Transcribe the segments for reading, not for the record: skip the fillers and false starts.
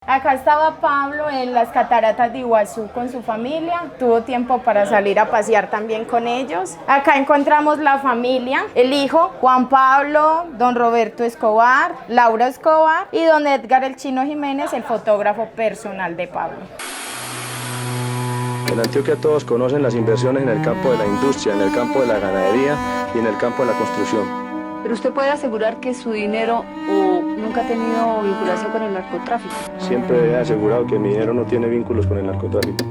Acá estaba Pablo en las cataratas de Iguazú con su familia, tuvo tiempo para salir a pasear también con ellos. Acá encontramos la familia, el hijo, Juan Pablo, don Roberto Escobar, Laura Escobar y don Edgar el Chino Jiménez, el fotógrafo personal de Pablo. En Antioquia todos conocen las inversiones en el campo de la industria, en el campo de la ganadería y en el campo de la construcción. ¿Pero usted puede asegurar que su dinero o nunca ha tenido vinculación con el narcotráfico? Siempre he asegurado que mi dinero no tiene vínculos con el narcotráfico.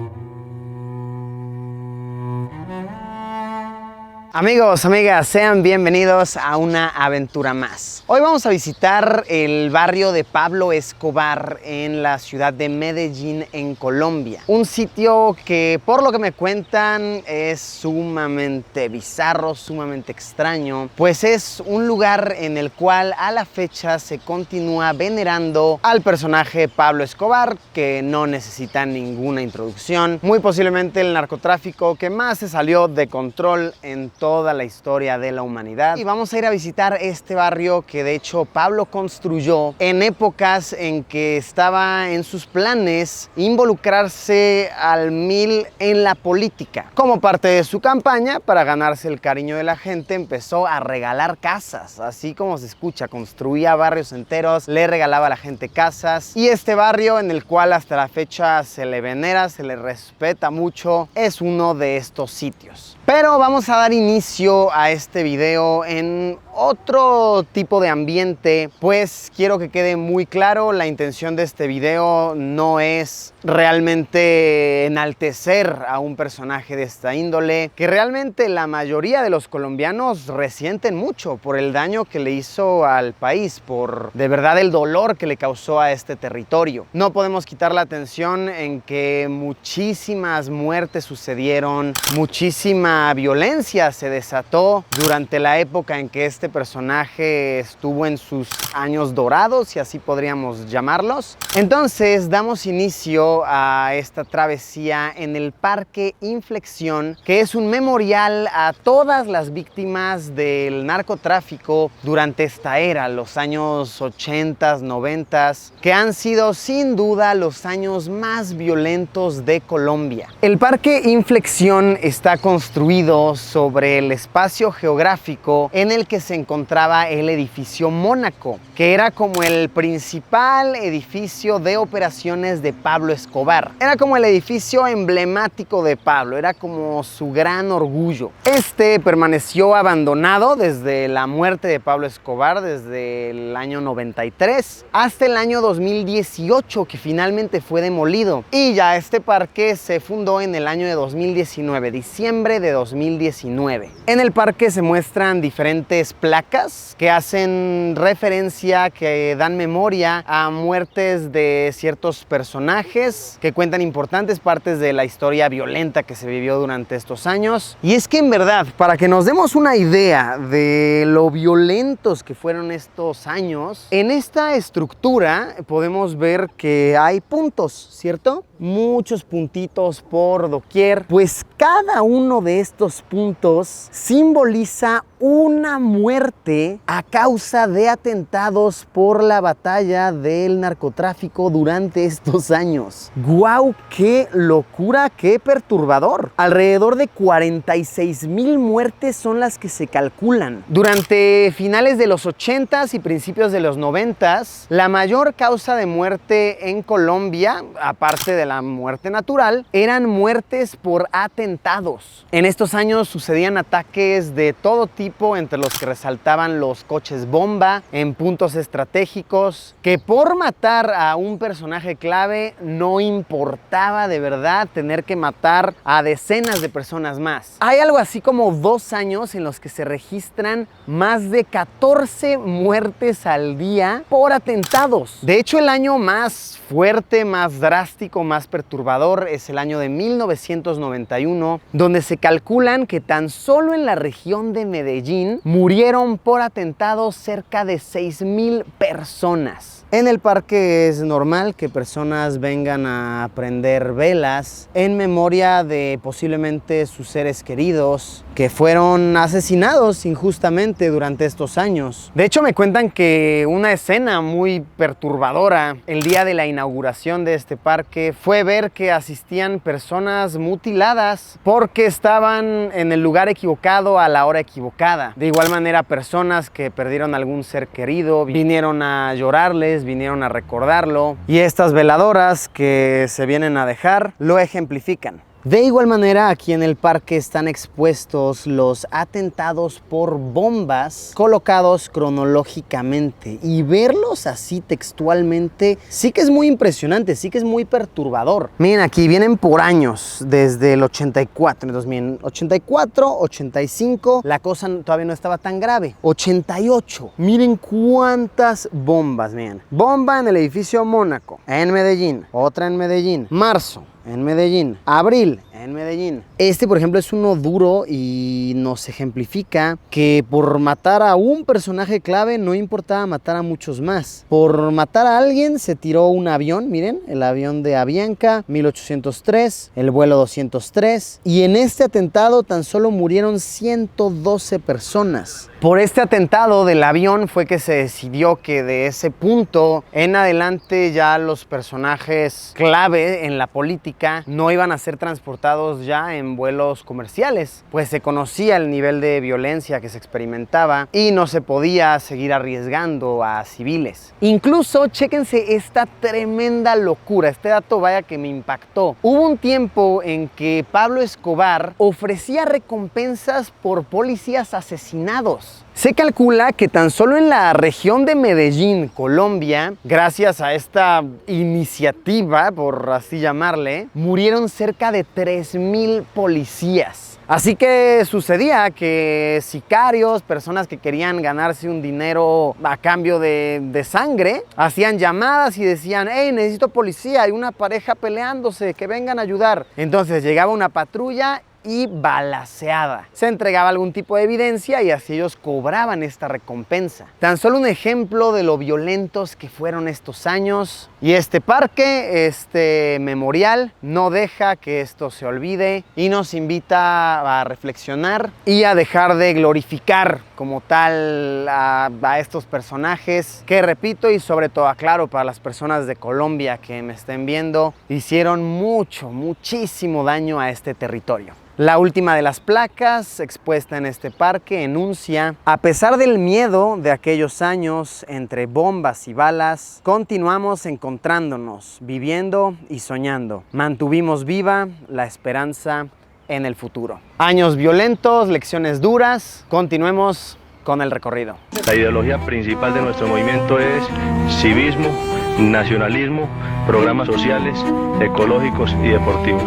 Amigos, amigas, sean bienvenidos a una aventura más. Hoy vamos a visitar el barrio de Pablo Escobar en la ciudad de Medellín, en Colombia. Un sitio que, por lo que me cuentan, es sumamente bizarro, sumamente extraño, pues es un lugar en el cual a la fecha se continúa venerando al personaje Pablo Escobar, que no necesita ninguna introducción. Muy posiblemente el narcotráfico que más se salió de control en toda la historia de la humanidad. Y vamos a ir a visitar este barrio que de hecho Pablo construyó en épocas en que estaba en sus planes involucrarse al mil en la política. Como parte de su campaña para ganarse el cariño de la gente, empezó a regalar casas, así como se escucha, construía barrios enteros, le regalaba a la gente casas. Y este barrio, en el cual hasta la fecha se le venera, se le respeta mucho, es uno de estos sitios. Pero vamos a dar inicio a este video en otro tipo de ambiente, pues quiero que quede muy claro, la intención de este video no es realmente enaltecer a un personaje de esta índole, que realmente la mayoría de los colombianos resienten mucho por el daño que le hizo al país, por de verdad el dolor que le causó a este territorio. No podemos quitar la atención en que muchísimas muertes sucedieron, muchísima violencia se desató durante la época en que este personaje estuvo en sus años dorados, si así podríamos llamarlos. Entonces damos inicio a esta travesía en el Parque Inflexión, que es un memorial a todas las víctimas del narcotráfico durante esta era, los años 80, 90, que han sido sin duda los años más violentos de Colombia. El Parque Inflexión está construido sobre el espacio geográfico en el que se encontraba el edificio Mónaco, que era como el principal edificio de operaciones de Pablo Escobar. Era como el edificio emblemático de Pablo, era como su gran orgullo. Este permaneció abandonado desde la muerte de Pablo Escobar, desde el año 93 hasta el año 2018, que finalmente fue demolido. Y ya este parque se fundó en el año de 2019, diciembre de 2019. En el parque se muestran diferentes placas que hacen referencia, que dan memoria a muertes de ciertos personajes que cuentan importantes partes de la historia violenta que se vivió durante estos años. Y es que en verdad, para que nos demos una idea de lo violentos que fueron estos años, en esta estructura podemos ver que hay puntos, ¿cierto? Muchos puntitos por doquier, pues cada uno de estos puntos simboliza una muerte a causa de atentados por la batalla del narcotráfico durante estos años. ¡Guau! ¡Qué locura! ¡Qué perturbador! Alrededor de 46,000 muertes son las que se calculan. Durante finales de los 80s y principios de los 90s, la mayor causa de muerte en Colombia, aparte de la muerte natural, eran muertes por atentados. En estos años sucedían ataques de todo tipo, entre los que resaltaban los coches bomba en puntos estratégicos, que por matar a un personaje clave no importaba de verdad tener que matar a decenas de personas más. Hay algo así como 2 años en los que se registran más de 14 muertes al día por atentados. De hecho, el año más fuerte, más drástico, más perturbador es el año de 1991, donde se calculan que tan solo en la región de Medellín murieron por atentados cerca de 6,000 personas. En el parque es normal que personas vengan a prender velas en memoria de posiblemente sus seres queridos que fueron asesinados injustamente durante estos años. De hecho, me cuentan que una escena muy perturbadora el día de la inauguración de este parque fue ver que asistían personas mutiladas porque estaban en el lugar equivocado a la hora equivocada. De igual manera, personas que perdieron algún ser querido vinieron a llorarles, vinieron a recordarlo, y estas veladoras que se vienen a dejar lo ejemplifican. De igual manera, aquí en el parque están expuestos los atentados por bombas colocados cronológicamente, y verlos así textualmente sí que es muy impresionante, sí que es muy perturbador. Miren, aquí vienen por años, desde el 84, 2084, 85, la cosa todavía no estaba tan grave. 88, miren cuántas bombas, miren. Bomba en el edificio Mónaco, en Medellín, otra en Medellín, marzo, en Medellín, abril, en Medellín. Este, por ejemplo, es uno duro y nos ejemplifica que por matar a un personaje clave no importaba matar a muchos más. Por matar a alguien se tiró un avión, miren, el avión de Avianca 1803, el vuelo 203, y en este atentado tan solo murieron 112 personas. Por este atentado del avión fue que se decidió que de ese punto en adelante ya los personajes clave en la política no iban a ser transportados ya en vuelos comerciales, pues se conocía el nivel de violencia que se experimentaba y no se podía seguir arriesgando a civiles. Incluso, chéquense esta tremenda locura, este dato vaya que me impactó. Hubo un tiempo en que Pablo Escobar ofrecía recompensas por policías asesinados. Se calcula que tan solo en la región de Medellín, Colombia, gracias a esta iniciativa, por así llamarle, murieron cerca de 3,000 policías. Así que sucedía que sicarios, personas que querían ganarse un dinero a cambio de sangre, hacían llamadas y decían: hey, necesito policía, hay una pareja peleándose, que vengan a ayudar. Entonces llegaba una patrulla y balaceada. Se entregaba algún tipo de evidencia y así ellos cobraban esta recompensa. Tan solo un ejemplo de lo violentos que fueron estos años. Y este parque, este memorial, no deja que esto se olvide y nos invita a reflexionar y a dejar de glorificar como tal a estos personajes que, repito, y sobre todo aclaro para las personas de Colombia que me estén viendo, hicieron muchísimo daño a este territorio. La última de las placas expuesta en este parque enuncia: a pesar del miedo de aquellos años entre bombas y balas, continuamos encontrándonos, viviendo y soñando. Mantuvimos viva la esperanza en el futuro. Años violentos, lecciones duras, continuemos con el recorrido. La ideología principal de nuestro movimiento es civismo, nacionalismo, programas sociales, ecológicos y deportivos.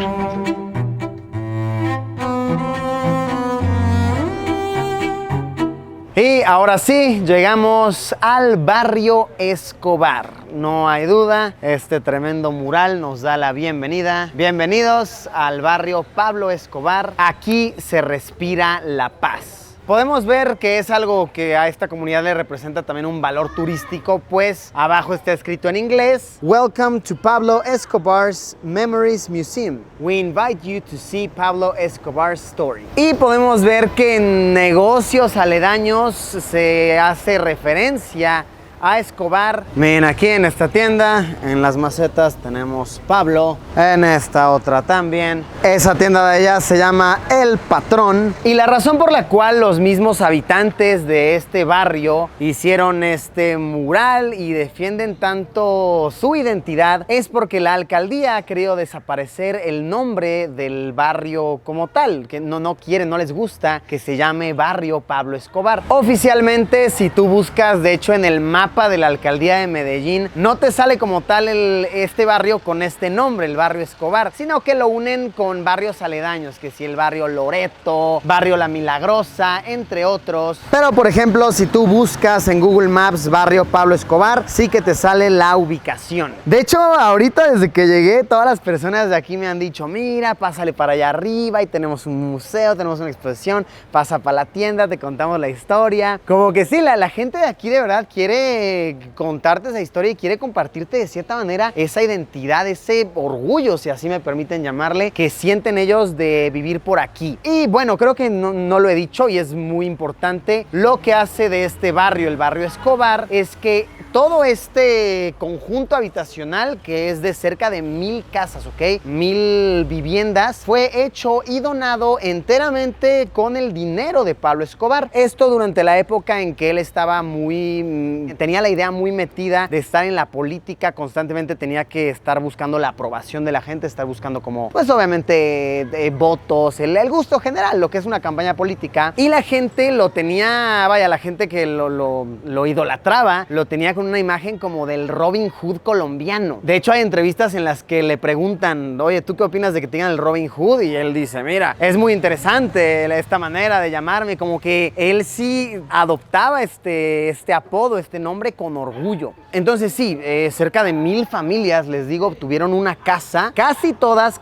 Y ahora sí, llegamos al barrio Escobar. No hay duda, este tremendo mural nos da la bienvenida. Bienvenidos al barrio Pablo Escobar. Aquí se respira la paz. Podemos ver que es algo que a esta comunidad le representa también un valor turístico, pues abajo está escrito en inglés: Welcome to Pablo Escobar's Memories Museum. We invite you to see Pablo Escobar's story. Y podemos ver que en negocios aledaños se hace referencia a Escobar. Miren, aquí en esta tienda, en las macetas, tenemos Pablo. En esta otra también. Esa tienda de allá se llama El Patrón. Y la razón por la cual los mismos habitantes de este barrio hicieron este mural y defienden tanto su identidad es porque la alcaldía ha querido desaparecer el nombre del barrio como tal, que no quieren, no les gusta que se llame Barrio Pablo Escobar. Oficialmente, si tú buscas, de hecho, en el mapa de la alcaldía de Medellín, no te sale como tal este barrio con este nombre, el barrio Escobar, sino que lo unen con barrios aledaños, que si el barrio Loreto, barrio La Milagrosa, entre otros. Pero por ejemplo, si tú buscas en Google Maps barrio Pablo Escobar, sí que te sale la ubicación. De hecho, ahorita desde que llegué, todas las personas de aquí me han dicho: mira, pásale para allá arriba y tenemos un museo, tenemos una exposición, pasa para la tienda, te contamos la historia. Como que sí, la gente de aquí de verdad quiere quiere contarte esa historia y quiere compartirte de cierta manera esa identidad, ese orgullo, si así me permiten llamarle, que sienten ellos de vivir por aquí. Y bueno, creo que no lo he dicho y es muy importante. Lo que hace de este barrio, el barrio Escobar, es que todo este conjunto habitacional, que es de cerca de 1000 casas, ¿ok? 1000 viviendas, fue hecho y donado enteramente con el dinero de Pablo Escobar. Esto durante la época en que él estaba tenía la idea muy metida de estar en la política, constantemente tenía que estar buscando la aprobación de la gente, estar buscando como, pues obviamente, votos, el gusto general, lo que es una campaña política. Y la gente lo tenía, vaya, la gente que lo idolatraba, lo tenía con una imagen como del Robin Hood colombiano. De hecho, hay entrevistas en las que le preguntan, oye, ¿tú qué opinas de que tengan el Robin Hood? Y él dice, mira, es muy interesante esta manera de llamarme, como que él sí adoptaba este apodo, este nombre con orgullo. Entonces sí, cerca de 1000 familias, les digo, obtuvieron una casa, casi todas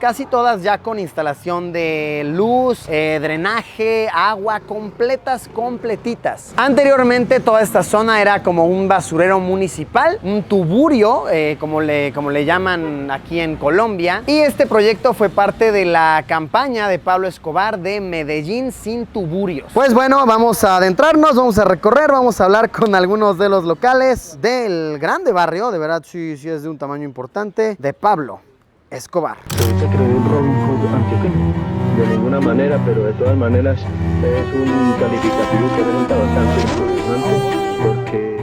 ya con instalación de luz, drenaje, agua, completitas. Anteriormente toda esta zona era como un basurero municipal, un tuburio, como le llaman aquí en Colombia, y este proyecto fue parte de la campaña de Pablo Escobar de Medellín sin tuburios. Pues bueno, vamos a adentrarnos, vamos a recorrer, vamos a hablar con algunos de los locales del grande barrio, de verdad sí es de un tamaño importante, de Pablo Escobar. Se creó un Robin Hood antioqueño. De ninguna manera, pero de todas maneras es un calificativo que resulta bastante impresionante porque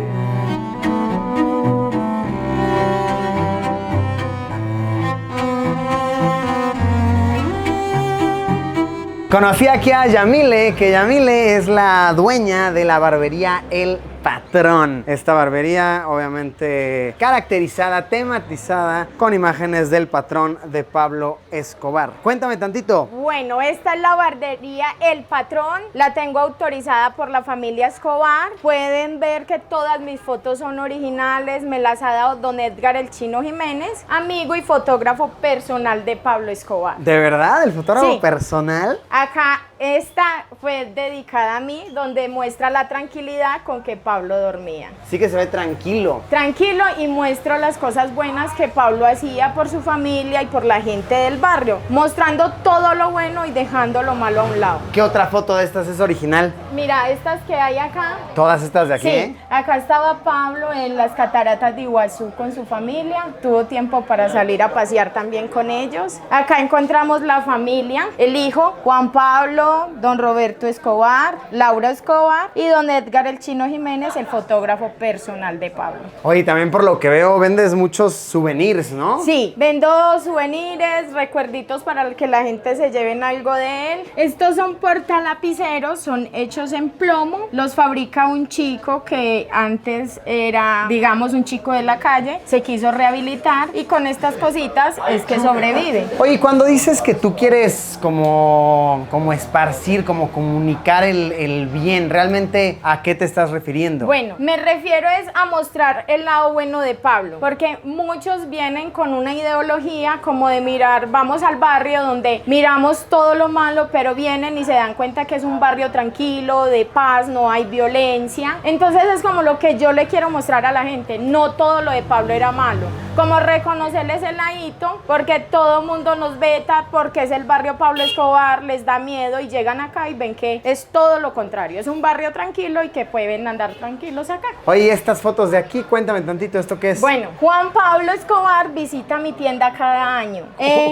conocí aquí a Yamile, que Yamile es la dueña de la barbería El Patrón. Esta barbería obviamente caracterizada, tematizada con imágenes del patrón de Pablo Escobar. Cuéntame tantito. Bueno, esta es la barbería El Patrón. La tengo autorizada por la familia Escobar. Pueden ver que todas mis fotos son originales. Me las ha dado don Edgar el Chino Jiménez, amigo y fotógrafo personal de Pablo Escobar. ¿De verdad? ¿El fotógrafo Sí. personal? Acá esta fue dedicada a mí, donde muestra la tranquilidad con que Pablo dormía. Sí que se ve tranquilo. Tranquilo, y muestro las cosas buenas que Pablo hacía por su familia y por la gente del barrio, mostrando todo lo bueno y dejando lo malo a un lado. ¿Qué otra foto de estas es original? Mira, estas que hay acá. Todas estas de aquí, Sí, acá estaba Pablo en las cataratas de Iguazú con su familia. Tuvo tiempo para salir a pasear también con ellos. Acá encontramos la familia, el hijo, Juan Pablo, don Roberto Escobar, Laura Escobar y don Edgar el Chino Jiménez, el fotógrafo personal de Pablo. Oye, también por lo que veo vendes muchos souvenirs, ¿no? Sí, vendo souvenirs, recuerditos para que la gente se lleven algo de él. Estos son portalapiceros, son hechos en plomo. Los fabrica un chico que antes era, digamos, un chico de la calle. Se quiso rehabilitar y con estas cositas es que sobrevive. Oye, cuando dices que tú quieres como esparcir, como comunicar el bien, ¿realmente a qué te estás refiriendo? Bueno, me refiero es a mostrar el lado bueno de Pablo, porque muchos vienen con una ideología como de mirar, vamos al barrio donde miramos todo lo malo, pero vienen y se dan cuenta que es un barrio tranquilo, de paz, no hay violencia. Entonces es como lo que yo le quiero mostrar a la gente, no todo lo de Pablo era malo, como reconocerles el ladito, porque todo mundo nos veta porque es el barrio Pablo Escobar, les da miedo y llegan acá y ven que es todo lo contrario, es un barrio tranquilo y que pueden andar tranquilos acá. Oye, estas fotos de aquí, cuéntame tantito, ¿esto qué es? Bueno, Juan Pablo Escobar visita mi tienda cada año.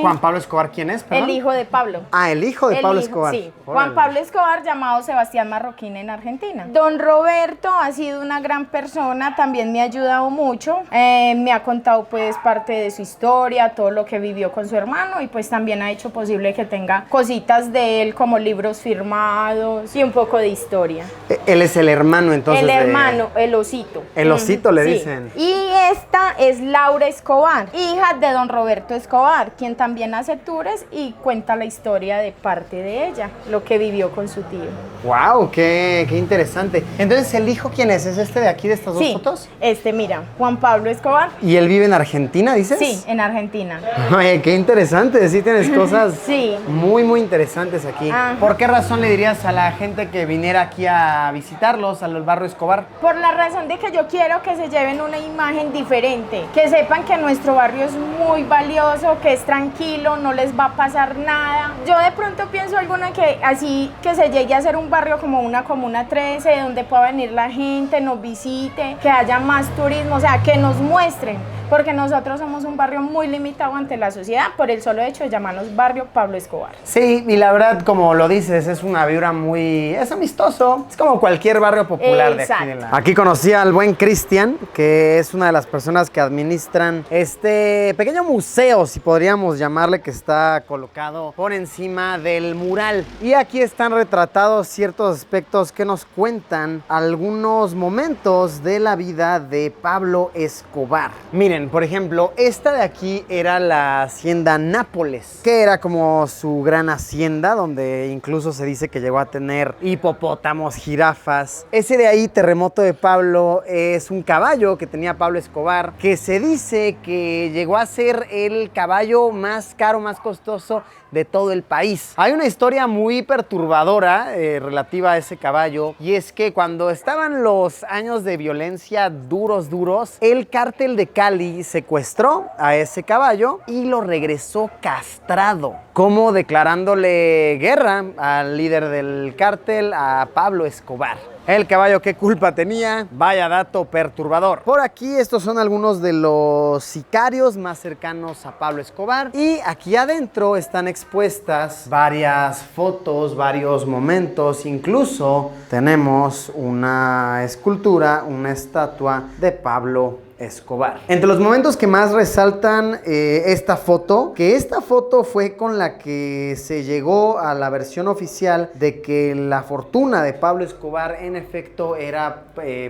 ¿Juan Pablo Escobar quién es? Perdón. El hijo de Pablo. Ah, el hijo de Pablo Escobar. Sí, Órale. Juan Pablo Escobar, llamado Sebastián Marroquín en Argentina. Don Roberto ha sido una gran persona, también me ha ayudado mucho. Me ha contado pues parte de su historia, todo lo que vivió con su hermano, y pues también ha hecho posible que tenga cositas de él como libros firmados y un poco de historia. Él es el hermano entonces. El hermano, el osito. El osito le Sí. dicen. Y esta es Laura Escobar, hija de don Roberto Escobar, quien también hace tours y cuenta la historia de parte de ella, lo que vivió con su tío. ¡Wow! Qué interesante! Entonces, ¿el hijo quién es? ¿Es este de aquí, de estas dos fotos? Mira, Juan Pablo Escobar. ¿Y él vive en Argentina, dices? Sí, en Argentina. Oye, qué interesante, sí tienes cosas Sí. muy interesantes aquí. Ajá. ¿Por qué razón le dirías a la gente que viniera aquí a visitarlos, al barrio Escobar? Por la razón de que yo quiero que se lleven una imagen diferente, que sepan que nuestro barrio es muy valioso, que es tranquilo, no les va a pasar nada. Yo de pronto pienso alguna que así que se llegue a ser un barrio como una Comuna 13, donde pueda venir la gente, nos visite, que haya más turismo, o sea, que nos muestren, porque nosotros somos un barrio muy limitado ante la sociedad por el solo hecho de llamarnos barrio Pablo Escobar. Sí, y la verdad, como lo dices, es una vibra es amistoso, es como cualquier barrio popular de aquí de la... Aquí conocí al buen Cristian, que es una de las personas que administran este pequeño museo, si podríamos llamarle, que está colocado por encima del mural. Y aquí están retratados ciertos aspectos que nos cuentan algunos momentos de la vida de Pablo Escobar. Miren, por ejemplo, esta de aquí era la hacienda Nápoles, que era como su gran hacienda, donde incluso se dice que llegó a tener hipopótamos, jirafas. Ese de ahí, Terremoto de Pablo, es un caballo que tenía Pablo Escobar, que se dice que llegó a ser el caballo más caro, más costoso de todo el país. Hay una historia muy perturbadora relativa a ese caballo, y es que cuando estaban los años de violencia duros, el cártel de Cali secuestró a ese caballo y lo regresó castrado, como declarándole guerra al líder del cártel, a Pablo Escobar. El caballo, ¿qué culpa tenía? Vaya dato perturbador. Por aquí estos son algunos de los sicarios más cercanos a Pablo Escobar, y aquí adentro están expuestas varias fotos, varios momentos. Incluso tenemos una escultura, una estatua de Pablo Escobar. Entre los momentos que más resaltan esta foto, que esta foto fue con la que se llegó a la versión oficial de que la fortuna de Pablo Escobar en efecto era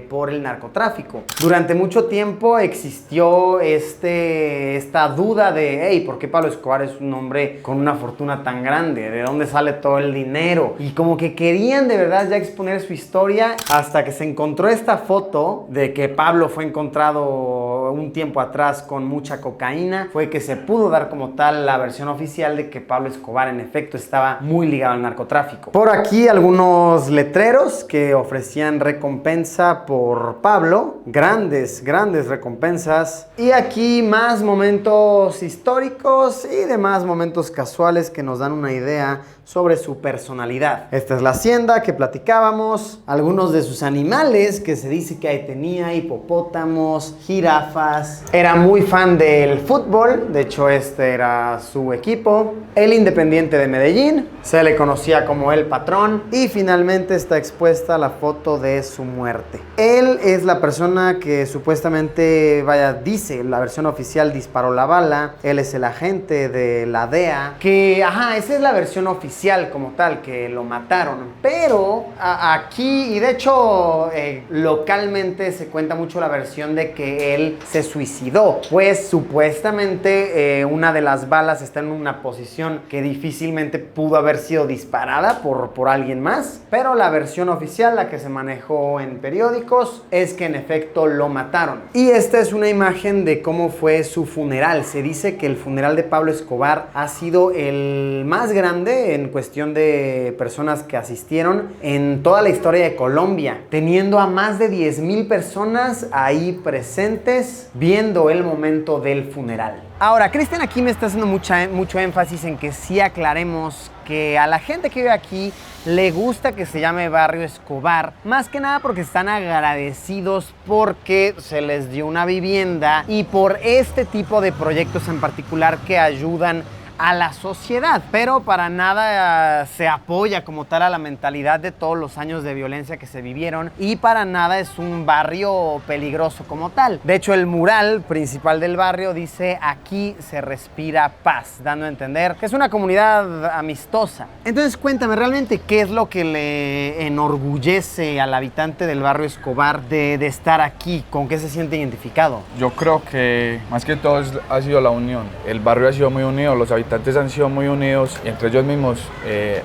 por el narcotráfico. Durante mucho tiempo existió esta duda de, hey, ¿por qué Pablo Escobar es un hombre con una fortuna tan grande? ¿De dónde sale todo el dinero? Y como que querían de verdad ya exponer su historia, hasta que se encontró esta foto de que Pablo fue encontrado un tiempo atrás con mucha cocaína. Fue que se pudo dar como tal la versión oficial de que Pablo Escobar en efecto estaba muy ligado al narcotráfico. Por aquí algunos letreros que ofrecían recompensa por Pablo, grandes recompensas. Y aquí más momentos históricos y demás momentos casuales que nos dan una idea sobre su personalidad. Esta es la hacienda que platicábamos, algunos de sus animales que se dice que ahí tenía: hipopótamos, jirafas. Era muy fan del fútbol, de hecho este era su equipo. El Independiente de Medellín, se le conocía como el patrón. Y finalmente está expuesta la foto de su muerte. Él es la persona que supuestamente, dice la versión oficial, disparó la bala. Él es el agente de la DEA, que, esa es la versión oficial como tal, que lo mataron. Pero aquí, y de hecho localmente se cuenta mucho la versión de que él se suicidó, pues supuestamente una de las balas está en una posición que difícilmente pudo haber sido disparada por alguien más. Pero la versión oficial, la que se manejó en periódicos, es que en efecto lo mataron. Y esta es una imagen de cómo fue su funeral. Se dice que el funeral de Pablo Escobar ha sido el más grande en cuestión de personas que asistieron en toda la historia de Colombia, teniendo a más de 10,000 personas ahí presentes viendo el momento del funeral. Ahora, Cristian aquí me está haciendo mucho énfasis en que sí aclaremos que a la gente que vive aquí le gusta que se llame Barrio Escobar, más que nada porque están agradecidos porque se les dio una vivienda y por este tipo de proyectos en particular que ayudan a la sociedad, pero para nada se apoya como tal a la mentalidad de todos los años de violencia que se vivieron, y para nada es un barrio peligroso como tal. De hecho, el mural principal del barrio dice: aquí se respira paz, dando a entender que es una comunidad amistosa. Entonces cuéntame, realmente, ¿qué es lo que le enorgullece al habitante del barrio Escobar de estar aquí? ¿Con qué se siente identificado? Yo creo que más que todo ha sido la unión. El barrio ha sido muy unido, los habitantes han sido muy unidos y entre ellos mismos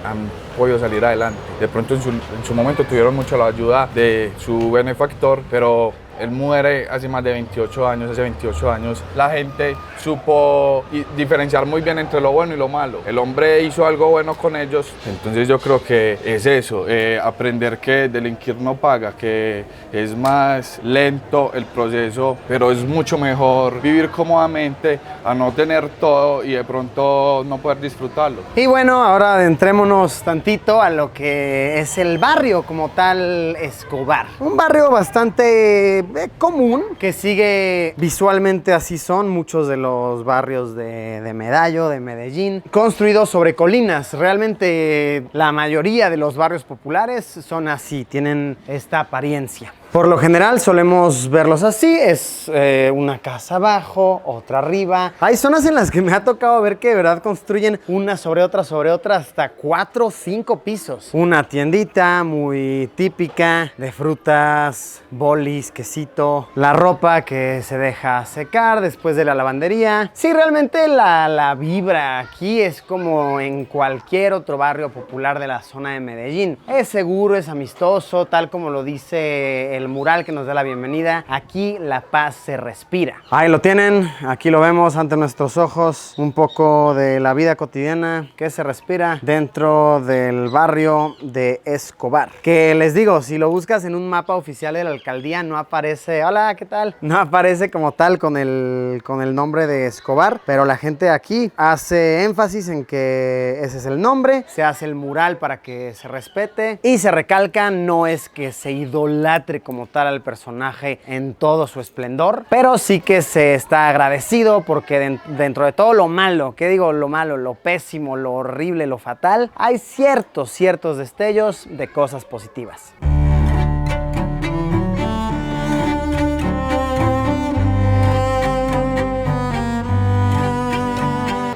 han podido salir adelante. De pronto en su momento tuvieron mucho la ayuda de su benefactor, pero él muere hace más de 28 años, hace 28 años, la gente supo diferenciar muy bien entre lo bueno y lo malo. El hombre hizo algo bueno con ellos, entonces yo creo que es eso, aprender que delinquir no paga, que es más lento el proceso, pero es mucho mejor vivir cómodamente a no tener todo y de pronto no poder disfrutarlo. Y bueno, ahora adentrémonos tantito a lo que es el barrio como tal Escobar. Un barrio bastante común, que sigue visualmente así son muchos de los barrios de Medallo, de Medellín, construidos sobre colinas. Realmente la mayoría de los barrios populares son así, tienen esta apariencia. Por lo general solemos verlos así, es una casa abajo, otra arriba. Hay zonas en las que me ha tocado ver que de verdad construyen una sobre otra, hasta 4 o 5 pisos. Una tiendita muy típica de frutas, bolis, quesito, la ropa que se deja secar después de la lavandería. Sí, realmente la vibra aquí es como en cualquier otro barrio popular de la zona de Medellín. Es seguro, es amistoso, tal como lo dice el mural que nos da la bienvenida. Aquí la paz se respira. Ahí lo tienen, aquí lo vemos ante nuestros ojos, un poco de la vida cotidiana que se respira dentro del barrio de Escobar. Que les digo, si lo buscas en un mapa oficial de la alcaldía no aparece, hola, ¿qué tal? No aparece como tal con el nombre de Escobar, pero la gente aquí hace énfasis en que ese es el nombre, se hace el mural para que se respete y se recalca, no es que se idolatre como tal al personaje en todo su esplendor, pero sí que se está agradecido porque dentro de todo lo malo, ¿qué digo? Lo malo, lo pésimo, lo horrible, lo fatal, hay ciertos destellos de cosas positivas.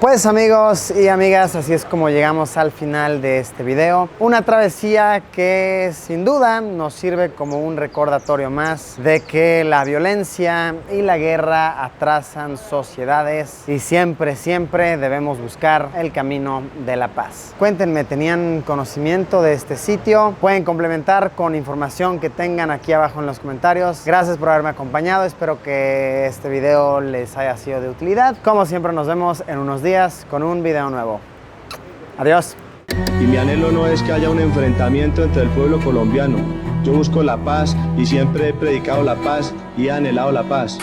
Pues amigos y amigas, así es como llegamos al final de este video. Una travesía que sin duda nos sirve como un recordatorio más de que la violencia y la guerra atrasan sociedades y siempre debemos buscar el camino de la paz. Cuéntenme, ¿tenían conocimiento de este sitio? Pueden complementar con información que tengan aquí abajo en los comentarios. Gracias por haberme acompañado, espero que este video les haya sido de utilidad. Como siempre nos vemos en unos días con un video nuevo. Adiós. Y mi anhelo no es que haya un enfrentamiento entre el pueblo colombiano. Yo busco la paz y siempre he predicado la paz y he anhelado la paz.